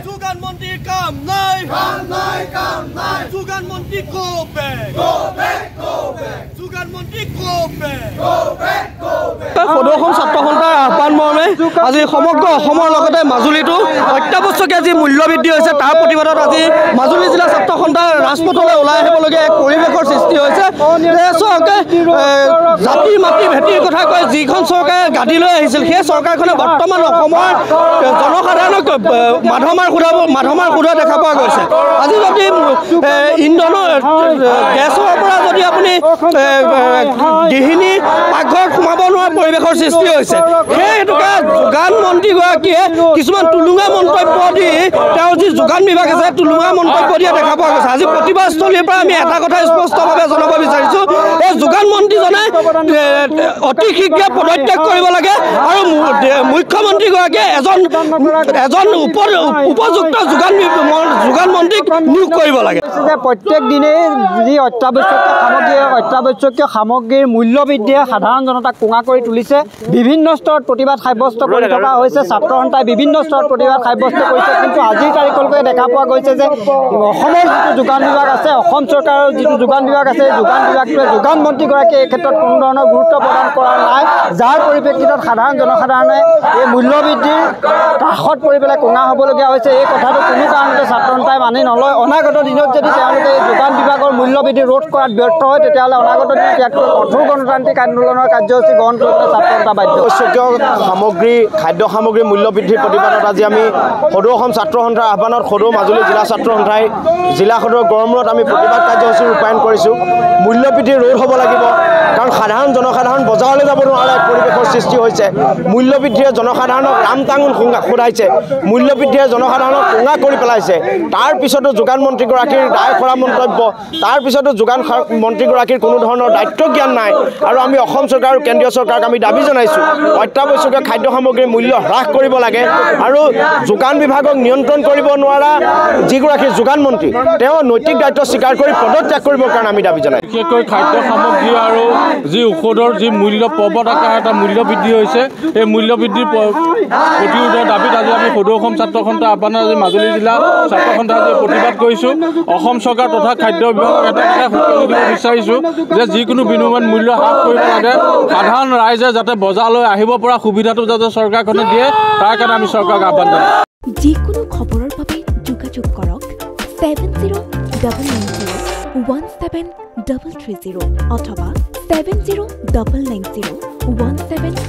যোগান মন্ত্ৰী কাম নাই যোগান মন্ত্ৰী গো ব্যাক যোগান মন্ত্ৰী গো ব্যাক সদৌ ছাত্ৰ সন্থাৰ আহ্বান মৰ্মে আজি সমগ্ৰ অসমৰ লগতে মাজুলীতো অত্যাৱশ্যকীয় যি মূল্য বৃদ্ধি হৈছে তাৰ প্ৰতিবাদত আজি মাজুলী জিলা ছাত্ৰ সন্থাৰ ৰাজপথলৈ ওলাই আহিবলগীয়া এক পৰিৱেশৰ সৃষ্টি হৈছে। চৰকাৰে জাতি মাটি ভেটিৰ কথা কয় যিখন চৰকাৰে গাদী লৈ আহিছিল সেই চৰকাৰখনে বৰ্তমান অসমৰ জনসাধাৰণক মাধমাৰ সুধা দেখা পোৱা গৈছে। আজি যদি ইন্ধনৰ গেছৰ পৰা যদি আপুনি গৃহিণী পাকঘৰত সোমাব নোৱাৰা পৰিৱেশৰ সৃষ্টি হৈছে। সেই হেতুকে যোগান মন্ত্ৰীগৰাকীয়ে কিছুমান টুলুঙা মন্তব্য দি তেওঁৰ যি যোগান বিভাগ আছে টুলুঙা মন্তব্য দিয়া দেখা পোৱা গৈছে। আজি প্ৰতিবাদস্থলীৰ পৰা আমি এটা কথা স্পষ্টভাৱে জনাব বিচাৰিছোঁ, এই যোগান মন্ত্ৰীজনে অতি শীঘ্ৰে পদত্যাগ কৰিব লাগে আৰু মুখ্যমন্ত্ৰীগৰাকীয়ে এজন উপযুক্ত যোগান মন্ত্ৰীক নিয়োগ কৰিব লাগে। প্ৰত্যেক দিনেই যি অত্যাৱশ্যকীয় সামগ্ৰীৰ মূল্য বৃদ্ধিয়ে সাধাৰণ জনতাক কোঙা কৰি তুলিছে। বিভিন্ন স্তৰত প্ৰতিবাদ সাব্যস্ত কৰি থকা হৈছে। ছাত্ৰ সন্থাই বিভিন্ন স্তৰত প্ৰতিবাদ সাব্যস্ত কৰিছে, কিন্তু আজিৰ তাৰিখলৈকে দেখা পোৱা গৈছে যে অসমৰ যিটো যোগান বিভাগ আছে, অসম চৰকাৰৰ যিটো যোগান বিভাগ আছে, যোগান বিভাগটোৱে যোগান মন্ত্ৰীগৰাকীয়ে এই ক্ষেত্ৰত কোনো ধৰণৰ গুৰুত্ব প্ৰদান কৰা নাই, যাৰ পৰিপ্ৰেক্ষিতত জনসাধাৰণে এই মূল্য বৃদ্ধিৰ কাষত পৰি পেলাই কোঙা হ'বলগীয়া হৈছে। এই কথাটো কোনো কাৰণতে ছাত্ৰ সন্থাই মানি নলয়। অনাগত দিনত যদি তেওঁলোকে এই যোগান বিভাগৰ মূল্য বৃদ্ধি ৰোধ কৰাত ব্যৰ্থ হয়, তেতিয়াহ'লে অনাগত দিনত ইয়াতকৈ কঠোৰ গণতান্ত্ৰিক আন্দোলনৰ কাৰ্যসূচী গ্ৰহণ কৰিবলৈ ছাত্ৰ সন্থা বাধ্য। খাদ্য সামগ্ৰীৰ মূল্য বৃদ্ধিৰ প্ৰতিবাদত আজি আমি সদৌ অসম ছাত্ৰ সন্থাৰ আহ্বানত সদৌ মাজুলী জিলা ছাত্ৰ সন্থাই জিলা সদৰ গড়মূৰত আমি প্ৰতিবাদ কাৰ্যসূচী ৰূপায়ণ কৰিছোঁ। মূল্য বৃদ্ধি ৰোধ হ'ব লাগিব, কাৰণ জনসাধাৰণ বজাৰলৈ যাব নোৱাৰা এক পৰিৱেশৰ সৃষ্টি হৈছে। মূল্য বৃদ্ধিয়ে জনসাধাৰণক ৰাম টাঙোন সোধাইছে, মূল্য বৃদ্ধিয়ে জনসাধাৰণক কোঙা কৰি পেলাইছে। তাৰ পিছতো যোগান মন্ত্ৰীগৰাকীৰ দায় কৰা মন্তব্য, তাৰ পিছতো যোগান মন্ত্ৰীগৰাকীৰ কোনো ধৰণৰ দায়িত্ব জ্ঞান নাই। আৰু আমি অসম চৰকাৰ আৰু কেন্দ্ৰীয় চৰকাৰক আমি দাবী জনাইছোঁ, অত্যাৱশ্যকীয় খাদ্য সামগ্ৰীৰ মূল্য হ্ৰাস কৰিব লাগে আৰু যোগান বিভাগক নিয়ন্ত্ৰণ কৰিব নোৱাৰা যিগৰাকী যোগান মন্ত্ৰী তেওঁ নৈতিক দায়িত্ব স্বীকাৰ কৰি পদত্যাগ কৰিবৰ কাৰণে আমি দাবী জনাইছোঁ। বিশেষকৈ খাদ্য সামগ্ৰী আৰু যি ঔষধৰ যি মূল্য পৰ্বত আকাৰ এটা মূল্য বৃদ্ধি হৈছে, এই মূল্য বৃদ্ধিৰ প্ৰতিৰোধৰ দাবীত আজি আমি সদৌ অসম ছাত্ৰ সন্থাৰ আহ্বানত আজি মাজুলী জিলা ছাত্ৰ সন্থাই আজি প্ৰতিবাদ কৰিছোঁ। অসম চৰকাৰ তথা খাদ্য বিভাগক এটা সুবিধা দিব বিচাৰিছোঁ যে যিকোনো বিনিময়ত মূল্য হ্ৰাস কৰিব লাগে। সাধাৰণ ৰাইজে যাতে বজাৰলৈ আহিব পৰা সুবিধাটো যাতে চৰকাৰখনে দিয়ে, তাৰ কাৰণে আমি চৰকাৰক আহ্বান জনাওঁ। যিকোনো খবৰৰ বাবে যোগাযোগ কৰক 7099017330 অথবা 70990173